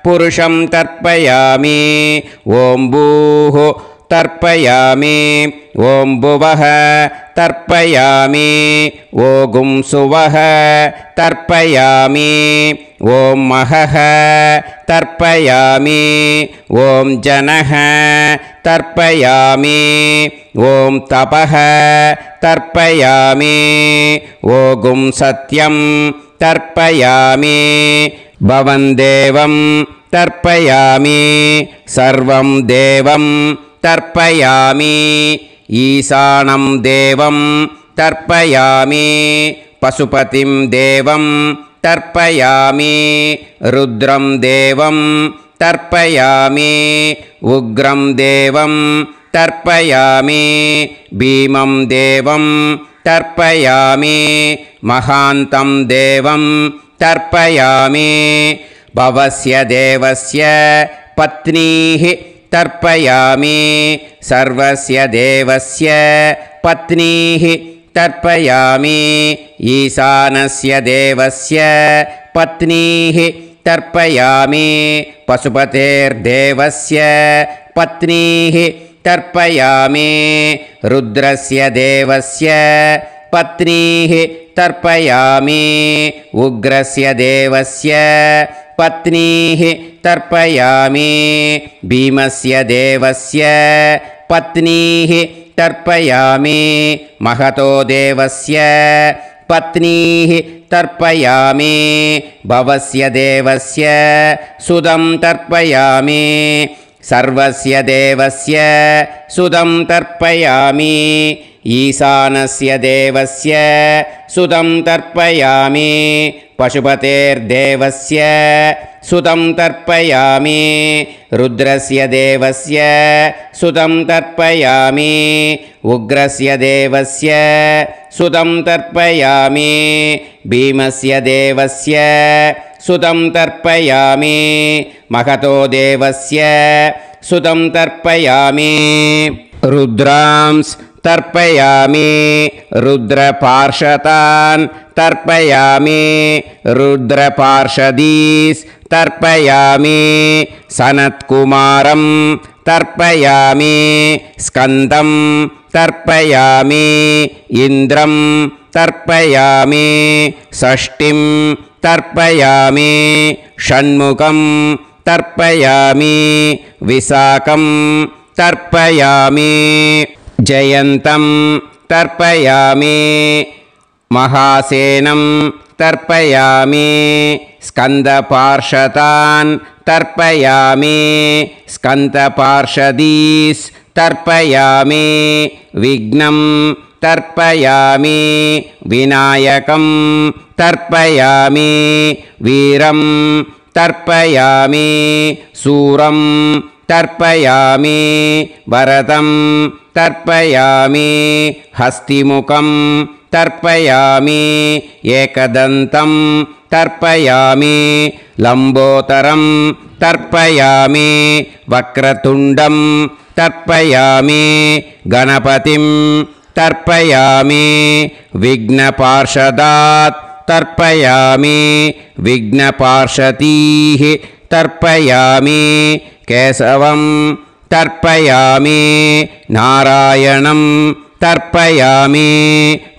पुरुषं तर्पयामि ॐ भूः तर्पयामि ॐ भुवः तर्पयामि ॐ सुवः तर्पयामि ॐ महः तर्पयामि ॐ जनः तर्पयामि ॐ तपः तर्पयामि ॐ सत्यं तर्पयामि भवं देवं तर्पयामि सर्वं देवं तर्पयामि ईशानं देवं तर्पयामि पशुपतिं देवं तर्पयामि रुद्रं देवं तर्पयामि उग्रं देवं तर्पयामि भीमं देवं तर्पयामि महान्तं देवं तर्पयामि भवस्य देवस्य पत्नीः तर्पयामि सर्वस्य देवस्य पत्नीः तर्पयामि ईशानस्य देवस्य पत्नीः तर्पयामि पशुपतेर्देवस्य पत्नीः तर्पयामि रुद्रस्य देवस्य पत्नीः तर्पयामि उग्रस्य देवस्य पत्नीः तर्पयामि भीमस्य देवस्य पत्नीः तर्पयामि महतो देवस्य पत्नीः तर्पयामि भवस्य देवस्य सुतं तर्पयामि सर्वस्य देवस्य सुतं तर्पयामि ईशानस्य देवस्य सुतं तर्पयामि पशुपतेर्देवस्य सुतं तर्पयामि रुद्रस्य देवस्य सुतं तर्पयामि उग्रस्य देवस्य सुतं तर्पयामि भीमस्य देवस्य सुतं तर्पयामि महतो देवस्य सुतं तर्पयामि रुद्रांस् तर्पयामि रुद्रपार्षदान् तर्पयामि रुद्रपार्षदीस् तर्पयामि सनत्कुमारं तर्पयामि स्कन्दं तर्पयामि इन्द्रं तर्पयामि षष्टिं तर्पयामि षण्मुखं तर्पयामि विशाखं तर्पयामि जयन्तं तर्पयामि महासेनं तर्पयामि स्कन्दपार्षदान् तर्पयामि स्कन्दपार्षदीस् तर्पयामि विघ्नं तर्पयामि विनायकं तर्पयामि वीरं तर्पयामि सूरं तर्पयामि वरदं तर्पयामि हस्तिमुखं तर्पयामि एकदन्तं तर्पयामि लम्बोदरं तर्पयामि वक्रतुण्डं तर्पयामि गणपतिं तर्पयामि विघ्नपार्षदात् तर्पयामि विघ्नपार्षदीः तर्पयामि केशवं तर्पयामि नारायणं तर्पयामि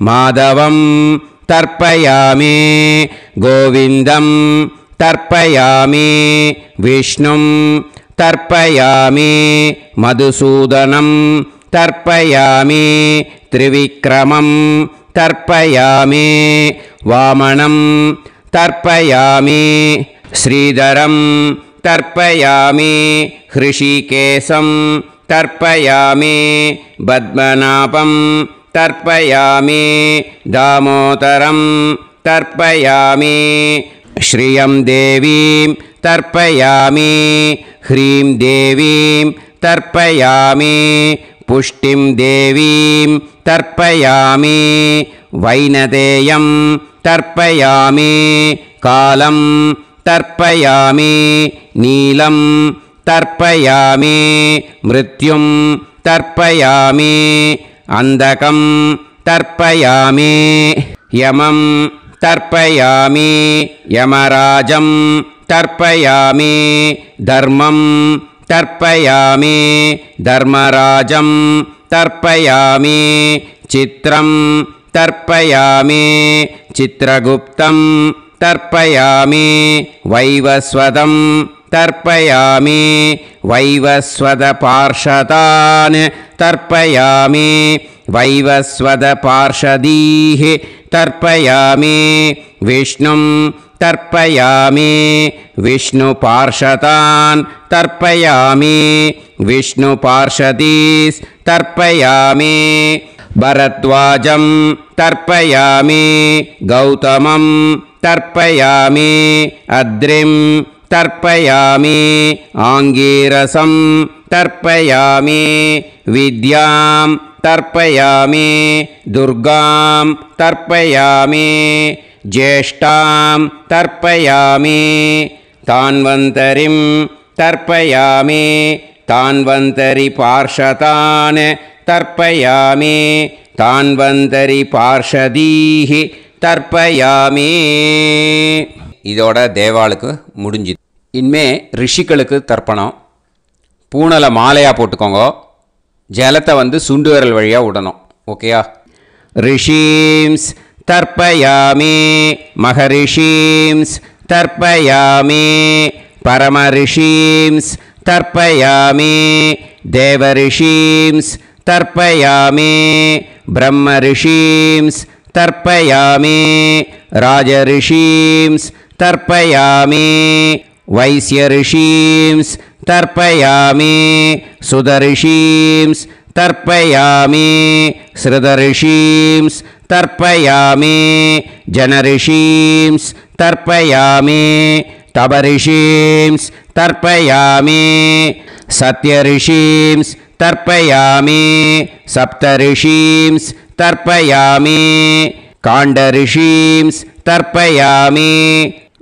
माधवं तर्पयामि गोविन्दं तर्पयामि विष्णुं तर्पयामि मधुसूदनं तर्पयामि त्रिविक्रमं तर्पयामि वामनं तर्पयामि श्रीधरं तर्पयामि हृषिकेशं तर्पयामि पद्मनाभं तर्पयामि दामोदरं तर्पयामि श्रियं देवीं तर्पयामि ह्रीं देवीं तर्पयामि पुष्टिं देवीं तर्पयामि वैनदेयं तर्पयामि कालं तर्पयामि नीलं तर्पयामि मृत्युं तर्पयामि अन्धकं तर्पयामि यमं तर्पयामि यमराजं तर्पयामि धर्मं तर्पयामि धर्मराजं तर्पयामि चित्रं तर्पयामि चित्रगुप्तं तर्पयामि वैवस्वतं तर्पयामि वैवस्वतपार्षदान् तर्पयामि वैवस्वतपार्षदीः तर्पयामि विष्णुं तर्पयामि विष्णुपार्षदान् तर्पयामि विष्णुपार्षदीस् तर्पयामि भरद्वाजं तर्पयामि गौतमं तर्पयामि अद्रिं तर्पयामि आङ्गीरसं तर्पयामि विद्यां तर्पयामि दुर्गां तर्पयामि ज्येष्ठां तर्पयामि तान्वन्तरिं तर्पयामि तान्वन्तरिपार्षदान् तर्पयामि तान्वन्तरिपार्षदीः தர்ப்பயாமி. இதோட தேவாளுக்கு முடிஞ்சுது. இனிமே ரிஷிகளுக்கு தர்ப்பணம். பூனலை மாலையாக போட்டுக்கோங்க. ஜலத்தை சுண்டு விரல் வழியாக விடணும். ஓகேயா? ரிஷீம்ஸ் தர்ப்பயாமி, மகரிஷீம்ஸ் தர்ப்பயாமி, பரமரிஷீம்ஸ் தர்ப்பயாமி, தேவரிஷீம்ஸ் தர்ப்பயாமி, பிரம்மரிஷீம்ஸ் तर्पयामि, राजऋषींस् तर्पयामि, वैश्यऋषींस् तर्पयामि, सुदऋषींस् तर्पयामि, श्रुतऋषींस् तर्पयामि, जनऋषींस् तर्पयामि, तपऋषींस् तर्पयामि, सत्यऋषींस् तर्पयामि, सप्तऋषींस् तर्पयामि, काण्डऋषींस् तर्पयामि,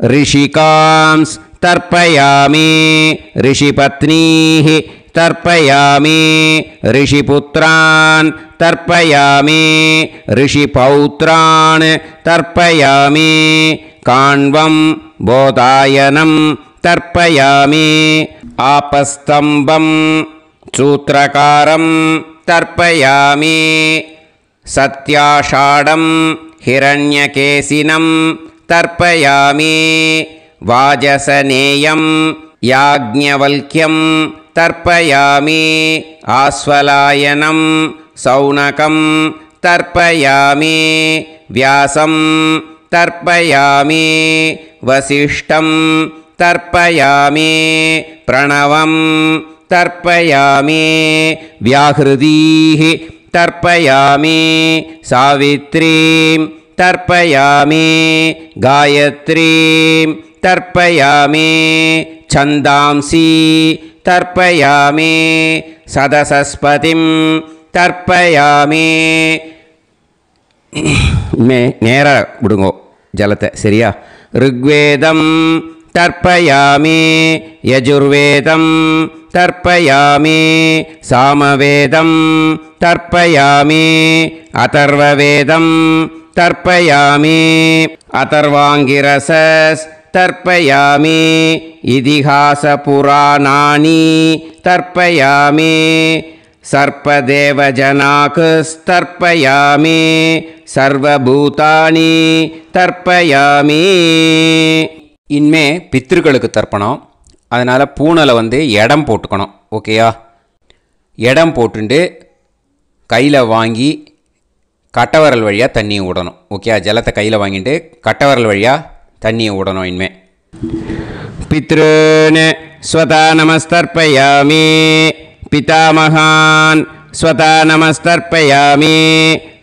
ऋषिकांस् तर्पयामि, ऋषिपत्नीः तर्पयामि ऋषिपुत्रान् तर्पयामि ऋषिपौत्रान् तर्पयामि काण्वं बोधायनं तर्पयामि आपस्तम्भं सूत्रकारं तर्पयामि सत्याषाढं हिरण्यकेशिनं तर्पयामि वाजसनेयं याज्ञवल्क्यं तर्पयामि आस्वलायनं सौनकं तर्पयामि व्यासं तर्पयामि वसिष्ठं तर्पयामि प्रणवं तर्पयामि व्याहृतीः तर्पयामि सावित्रीं तर्पयामि गायत्रीं तर्पयामि छन्दांसि तर्पयामि सदसस्पतिं तर्पयामि நேரா விடுங்கோ ஜலத்தை சரியா ऋग्वेदं तर्पयामि यजुर्वेदं तर्पयामि सामवेदं तर्पयामि अथर्ववेदं तर्पयामि अथर्वाङ्गिरसस् तर्पयामि इतिहासपुराणानि तर्पयामि सर्पदेवजनाकस्तर्पयामि सर्वभूतानि तर्पयामि இனிமே பித்திருக்களுக்கு தர்ப்பணம். அதனால் பூனலை வந்து இடம் போட்டுக்கணும். ஓகேயா? இடம் போட்டுண்டு கையில் வாங்கி கட்டவரல் வழியாக தண்ணியை விடணும். ஓகேயா? ஜலத்தை கையில் வாங்கிட்டு கட்டவரல் வழியாக தண்ணியை விடணும். இனிமே पितॄन् स्वता नमस्तर्पयामि पितामहान् स्वता नमस्तर्पयामि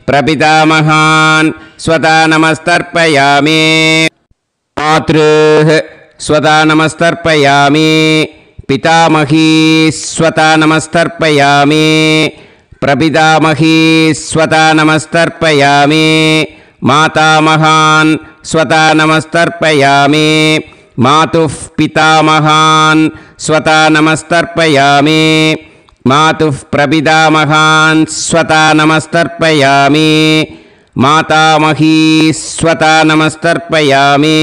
प्रपितामहान् स्वता नमस्तर्पयामि मातृः स्वता नमस्तर्पयामि पितामही स्वता नमस्तर्पयामि प्रपितामही स्वता नमस्तर्पयामि मातामहान् स्वता नमस्तर्पयामि मातुः पितामहान् स्वता नमस्तर्पयामि मातुः प्रपितामहान् स्वता नमस्तर्पयामि मातामही स्वता नमस्तर्पयामि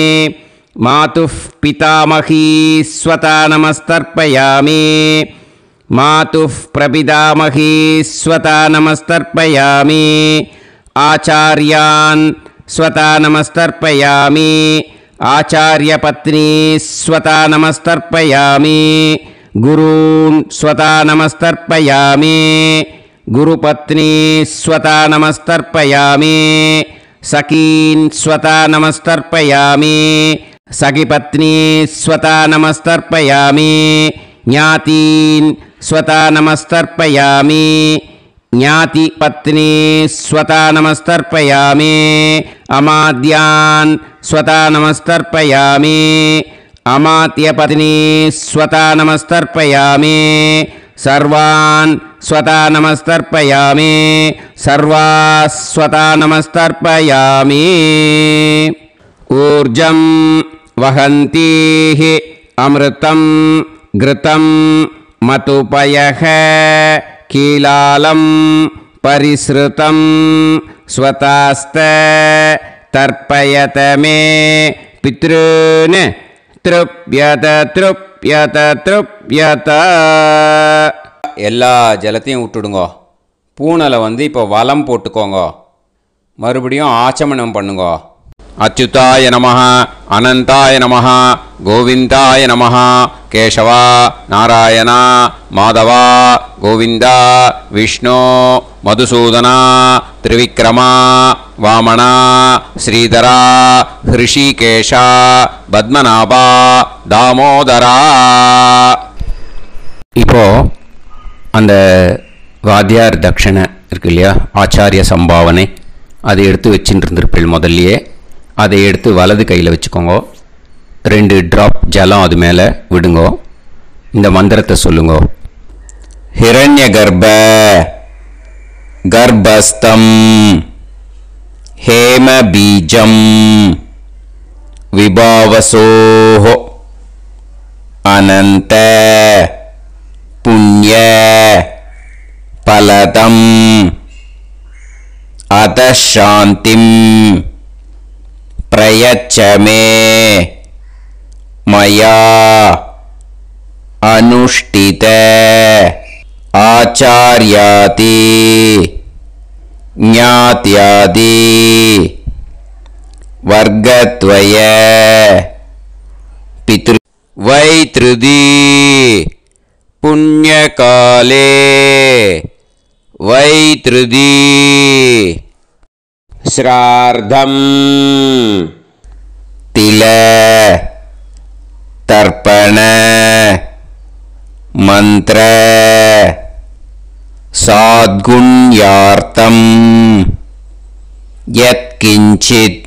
मातुः पितामही स्वता नमस्तर्पयामि मातुः प्रपितामही स्वता नमस्तर्पयामि आचार्यान् स्वता नमस्तर्पयामि आचार्यपत्नी स्वता नमस्तर्पयामि गुरून् स्वता नमस्तर्पयामि गुरुपत्नी स्वता नमस्तर्पयामि सखीन् स्वता नमस्तर्पयामि सखिपत्नी स्वता नमस्तर्पयामि ज्ञातीन् स्वता नमस्तर्पयामि ज्ञातिपत्नी स्वता नमस्तर्पयामि अमाद्यान् स्वता नमस्तर्पयामि अमात्यपत्नी स्वता नमस्तर्पयामि सर्वान् स्वता नमस्तर्पयामि सर्वाः स्वता नमस्तर्पयामि ऊर्जं वहन्तीः अमृतं घृतं मतुपयः कीलालं परिसृतं स्वतास्त तर्पयत मे पितॄन् तृप्यत तृप्यत तृप्यत எல்லா ஜலத்தையும் விட்டுடுங்கோ. பூனலை வந்து இப்போ வலம் போட்டுக்கோங்க. மறுபடியும் ஆச்சமனம் பண்ணுங்கோ. அச்சுதாய நமஹ அனந்தாய நமஹ கோவிந்தாய நமஹ கேசவா நாராயணா மாதவா கோவிந்தா விஷ்ணு மதுசூதனா திரிவிக்ரமா வாமனா ஸ்ரீதரா ஹிருஷிகேஷா பத்மநாபா தாமோதரா. இப்போ அந்த வாத்தியார் தட்சணை இருக்கு இல்லையா, ஆச்சாரிய சம்பாவனை, அதை எடுத்து வச்சுட்டு இருந்திருப்பேன் முதல்லையே. அதை எடுத்து வலது கையில் வச்சுக்கோங்க. 2 ட்ராப் ஜலம் அது மேலே விடுங்கோ. இந்த மந்திரத்தை சொல்லுங்கோ. ஹிரண்ய கர்ப்ப கர்ப்பஸ்தம் ஹேம பீஜம் விபாவசோஹ அனந்த புண்ணிய பலதம் அதசாந்திம் பிரயச்சமே மயா அனுஷ்டித ஆச்சார்யாதி ஞாத்யாதி வர்க்கத்வய பித்ரு வைத்ருதி புண்ணியகாலே வைத்ருதி ஸ்ரார்த்தம் தில தர்ப்பண மந்திர சாத்குண்யார்த்தம் யத்கிஞ்சித்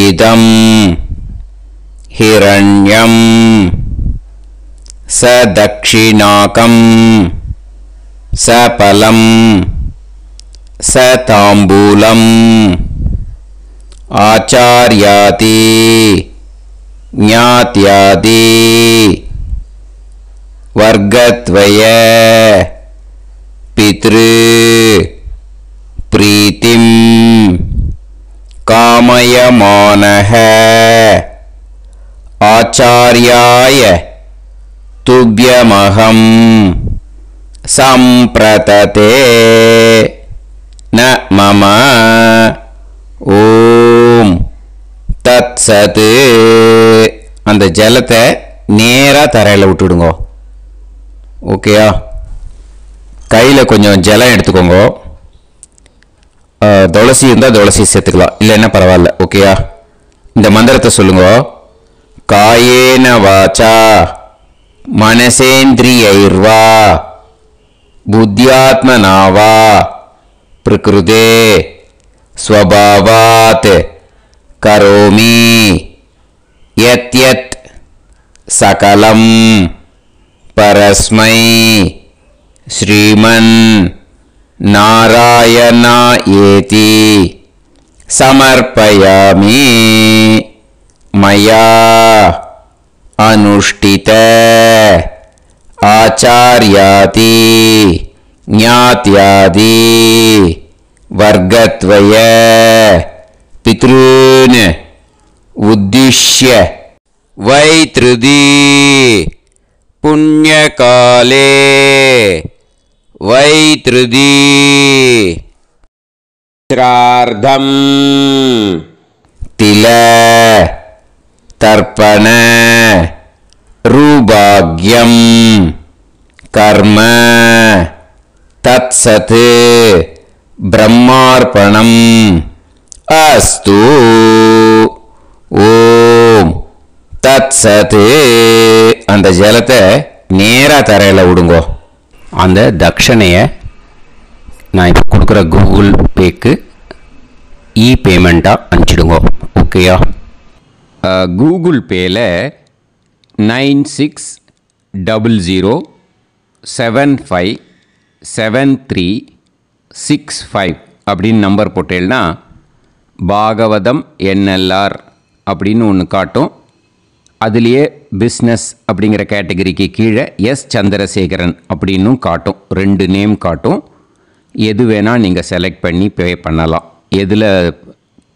இதம் ஹிரண்யம் சதக்ஷிணாகம் சபலம் சதாம்பூலம் ஆச்சார்யாதி ஞாத்யாதி வர்க்கத்வய பித்ரு பிரீத்திம் காமயமானஹ ஆச்சார்யாய துப்யமஹம் சம்பிரததே ந மம ஓம் தத்சத். அந்த ஜலத்தை நேராக தரையில் விட்டுடுங்க. ஓகேயா? கையில் கொஞ்சம் ஜலம் எடுத்துக்கோங்க. துளசி இருந்தால் துளசி சேர்த்துக்கலாம், இல்லைன்னா பரவாயில்ல. ஓகேயா? இந்த மந்திரத்தை சொல்லுங்க. காயேன வாச்சா மனசேந்திரியைர்வா புத்தியாத்மனாவா பிரகிருதே ஸ்வபாவாத் கரோமி யத் யத் சகலம் பரஸ்மை ஸ்ரீமன் நாராயணா ஏதி சமர்ப்பயாமி மயா அனுஷ்டித ஆச்சார்யாதி ஞாத்யாதி வர்க்கத்வய பித்ருன் உத்திஷ்ய வைத்ருதி புண்ணியகாலே வைத்ருதி ஸ்ரார்த்தம் தில தர்ப்பண ரூபாக்யம் கர்ம தத்சத் பிரம்மார்ப்பணம் அஸ்து. ஓம் தத்சத். அந்த ஜலத்தை நேராக தரையில் விடுங்கோ. அந்த தட்சணையை நான் இப்போ கொடுக்குற கூகுள் பேக்கு பேமெண்ட்டாக அனுப்பிச்சிடுங்க. ஓகேயா? கூகுள் பேயில் 9600757365 அப்படின்னு நம்பர் போட்டேன்னா பாகவதம் என்எல்ஆர் அப்படின்னு ஒன்று காட்டும். அதுலேயே பிஸ்னஸ் அப்படிங்கிற கேட்டகரிக்கு கீழே எஸ் சந்திரசேகரன் அப்படின்னும் காட்டும். 2 நேம் காட்டும். எது வேணால் நீங்கள் செலக்ட் பண்ணி பே பண்ணலாம். எதில்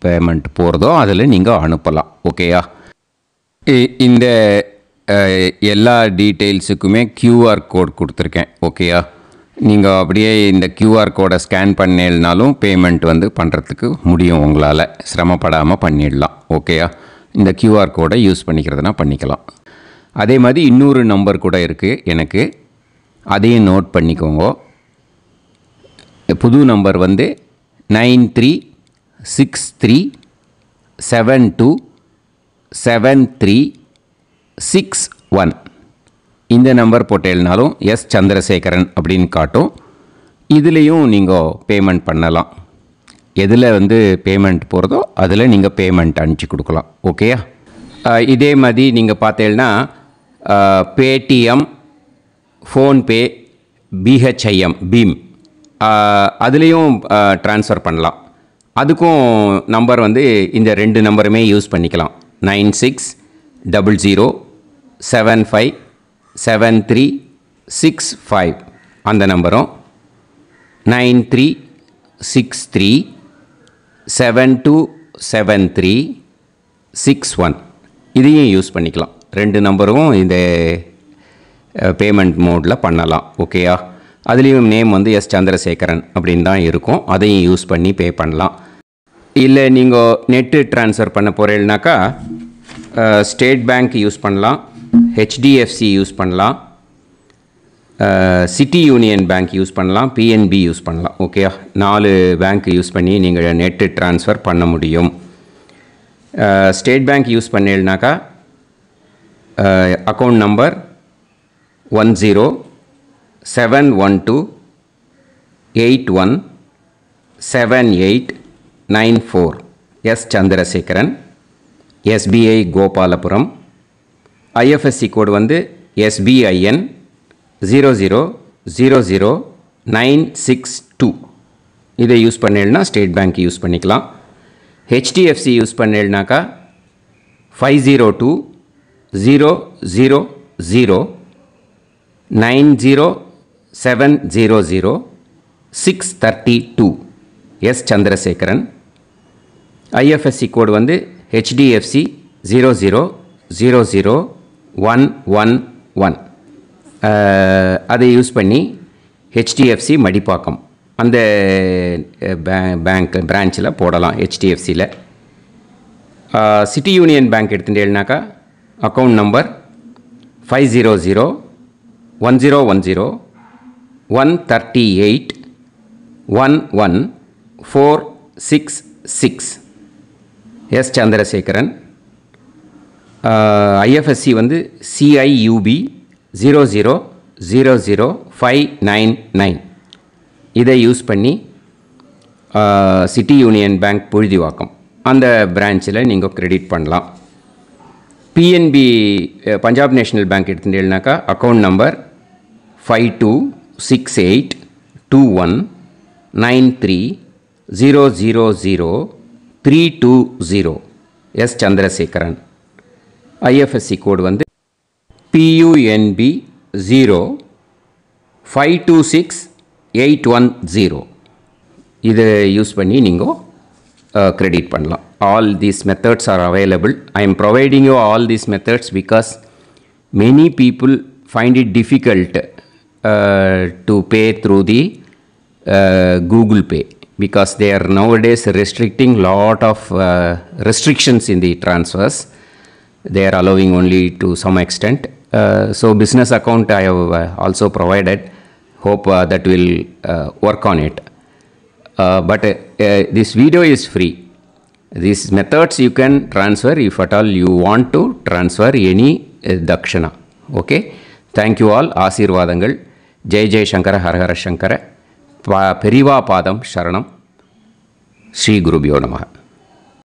பேமெண்ட் போகிறதோ அதில் நீங்கள் அனுப்பலாம். ஓகேயா? இந்த எல்லா டீட்டெயில்ஸுக்குமே QR கோட் கொடுத்துருக்கேன். ஓகேயா? நீங்கள் அப்படியே இந்த QR கோடை ஸ்கேன் பண்ணேன்னாலும் பேமெண்ட் வந்து பண்ணுறதுக்கு முடியும். உங்களால் சிரமப்படாமல் பண்ணிடலாம். ஓகேயா? இந்த QR கோடை யூஸ் பண்ணிக்கிறதுனா பண்ணிக்கலாம். அதே மாதிரி இன்னொரு நம்பர் கூட இருக்குது எனக்கு, அதையும் நோட் பண்ணிக்கோங்க. புது நம்பர் வந்து 9363727361. இந்த நம்பர் போட்டேல்னாலும் எஸ் சந்திரசேகரன் அப்படின்னு காட்டும். இதுலேயும் நீங்கள் பேமெண்ட் பண்ணலாம். எதில் வந்து பேமெண்ட் போகிறதோ அதில் நீங்கள் பேமெண்ட் அனுப்பிச்சி கொடுக்கலாம். ஓகேயா? இதே மாதிரி நீங்கள் பார்த்தேன்னா பேடிஎம், ஃபோன்பே, பிஹெச்ஐஎம், பீம் அதுலேயும் ட்ரான்ஸ்ஃபர் பண்ணலாம். அதுக்கும் நம்பர் வந்து இந்த 2 நம்பருமே யூஸ் பண்ணிக்கலாம். 9600757361. 6365 அந்த நம்பரும் 9363727361 இதையும் யூஸ் பண்ணிக்கலாம். 2 நம்பரும் இந்த பேமெண்ட் மோடில் பண்ணலாம். ஓகேயா? அதுலேயும் நேம் வந்து எஸ் சந்திரசேகரன் அப்படின்னு தான் இருக்கும். அதையும் யூஸ் பண்ணி பே பண்ணலாம். இல்லை நீங்கள் நெட்டு ட்ரான்ஸ்ஃபர் பண்ண போகிறீங்கனாக்கா ஸ்டேட் பேங்க் யூஸ் பண்ணலாம், ஹெச்டிஎஃப்சி யூஸ் பண்ணலாம், சிட்டி யூனியன் பேங்க் யூஸ் பண்ணலாம், பிஎன்பி யூஸ் பண்ணலாம். ஓகேயா? 4 பேங்க் யூஸ் பண்ணி நீங்கள் நெட்டு ட்ரான்ஸ்ஃபர் பண்ண முடியும். ஸ்டேட் பேங்க் யூஸ் பண்ணீங்கனாக்கா account number 1071281789 S Chandrasekaran, SBI Gopalapuram. IFSC code வந்து SBIN 0000962. இதை யூஸ் பண்ணீங்கன்னா ஸ்டேட் பேங்க் யூஸ் பண்ணிக்கலாம். ஹெச்டிஎஃப்சி யூஸ் பண்ணீங்கனாக்கா 5020090700 எஸ் சந்திரசேகரன். ஐஎஃப்எஸ்சி கோடு வந்து HDFC 0000111. அதை யூஸ் பண்ணி HDFC மடிப்பாக்கம் அந்த பேங்க் பிரான்ச்சில் போடலாம். HDFCயில் சிட்டி யூனியன் பேங்க் எடுத்துட்டேன்னாக்கா account number 500101381146 S Chandrasekaran. IFSC வந்து CIUB 0000599. இதை யூஸ் பண்ணி சிட்டி யூனியன் பேங்க் புழுதிவாக்கம் அந்த பிரான்ச்சில் நீங்கள் கிரெடிட் பண்ணலாம். PNB பஞ்சாப் நேஷ்னல் பேங்க் எடுத்துட்டேன்னாக்கா account number 52682193000320 S Chandrasekaran. IFSC code வந்து PUNB 0526810. இதை யூஸ் பண்ணி நீங்கள் கிரெடிட் பண்ணலாம். All these methods are available. I am providing you all these methods because many people find it difficult to pay through the Google Pay because they are nowadays restricting lot of restrictions in the transfers. They are allowing only to some extent. So business account I have also provided. Hope that will work on it. But this video is free. These methods you can transfer if at all you want to transfer any dakshana. Okay? Thank you all. ஆசீர்வாதங்கள். ஜெய் ஜெய் சங்கர ஹரஹர சங்கர. பெரிவா பாதம் சரணம். ஸ்ரீ குருபியோ நமஹ.